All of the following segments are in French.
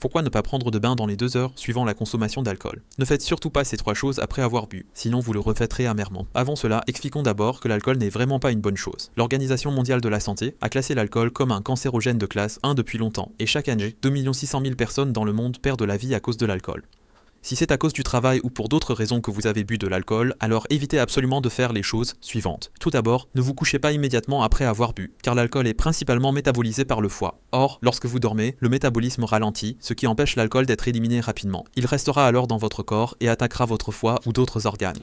Pourquoi ne pas prendre de bain dans les 2 heures suivant la consommation d'alcool? Ne faites surtout pas ces 3 choses après avoir bu, sinon vous le regretterez amèrement. Avant cela, expliquons d'abord que l'alcool n'est vraiment pas une bonne chose. L'Organisation mondiale de la santé a classé l'alcool comme un cancérogène de classe 1 depuis longtemps, et chaque année, 2 600 000 personnes dans le monde perdent la vie à cause de l'alcool. Si c'est à cause du travail ou pour d'autres raisons que vous avez bu de l'alcool, alors évitez absolument de faire les choses suivantes. Tout d'abord, ne vous couchez pas immédiatement après avoir bu, car l'alcool est principalement métabolisé par le foie. Or, lorsque vous dormez, le métabolisme ralentit, ce qui empêche l'alcool d'être éliminé rapidement. Il restera alors dans votre corps et attaquera votre foie ou d'autres organes.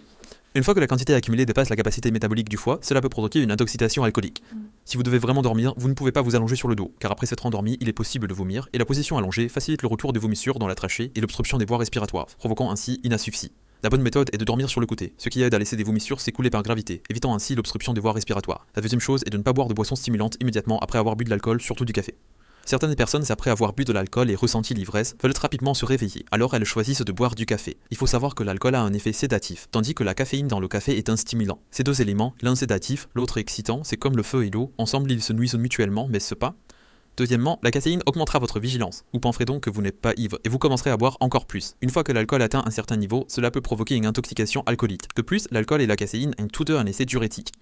Une fois que la quantité accumulée dépasse la capacité métabolique du foie, cela peut provoquer une intoxication alcoolique. Si vous devez vraiment dormir, vous ne pouvez pas vous allonger sur le dos, car après s'être endormi, il est possible de vomir, et la position allongée facilite le retour des vomissures dans la trachée et l'obstruction des voies respiratoires, provoquant ainsi une asphyxie. La bonne méthode est de dormir sur le côté, ce qui aide à laisser des vomissures s'écouler par gravité, évitant ainsi l'obstruction des voies respiratoires. La deuxième chose est de ne pas boire de boissons stimulantes immédiatement après avoir bu de l'alcool, surtout du café. Certaines personnes, après avoir bu de l'alcool et ressenti l'ivresse, veulent rapidement se réveiller, alors elles choisissent de boire du café. Il faut savoir que l'alcool a un effet sédatif, tandis que la caféine dans le café est un stimulant. Ces deux éléments, l'un sédatif, l'autre excitant, c'est comme le feu et l'eau, ensemble ils se nuisent mutuellement, mais ce pas. Deuxièmement, la caféine augmentera votre vigilance. Vous penserez donc que vous n'êtes pas ivre, et vous commencerez à boire encore plus. Une fois que l'alcool atteint un certain niveau, cela peut provoquer une intoxication alcoolique. De plus, l'alcool et la caféine ont tous deux un effet diurétique.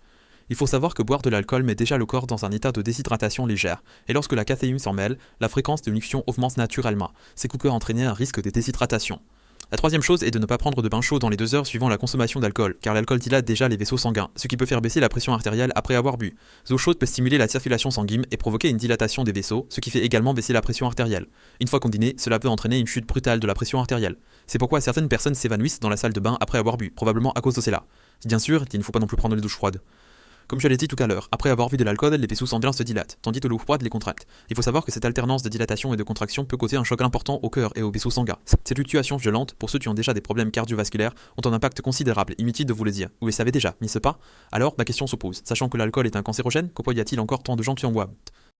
Il faut savoir que boire de l'alcool met déjà le corps dans un état de déshydratation légère, et lorsque la caféine s'en mêle, la fréquence de liquéfaction augmente naturellement, ce qui peut entraîner un risque de déshydratation. La troisième chose est de ne pas prendre de bain chaud dans les 2 heures suivant la consommation d'alcool, car l'alcool dilate déjà les vaisseaux sanguins, ce qui peut faire baisser la pression artérielle après avoir bu. L'eau chaude peut stimuler la circulation sanguine et provoquer une dilatation des vaisseaux, ce qui fait également baisser la pression artérielle. Une fois combiné, cela peut entraîner une chute brutale de la pression artérielle. C'est pourquoi certaines personnes s'évanouissent dans la salle de bain après avoir bu, probablement à cause de cela. Bien sûr, il ne faut pas non plus prendre les douches froides. Comme je l'ai dit tout à l'heure, après avoir bu de l'alcool, les vaisseaux sanguins se dilatent, tandis que l'eau froide les contracte. Il faut savoir que cette alternance de dilatation et de contraction peut causer un choc important au cœur et aux vaisseaux sanguins. Ces fluctuations violentes, pour ceux qui ont déjà des problèmes cardiovasculaires, ont un impact considérable, inutile de vous le dire. Vous le savez déjà, mais ce pas. Alors, ma question se pose. Sachant que l'alcool est un cancérogène, pourquoi y a-t-il encore tant de gens qui en boivent?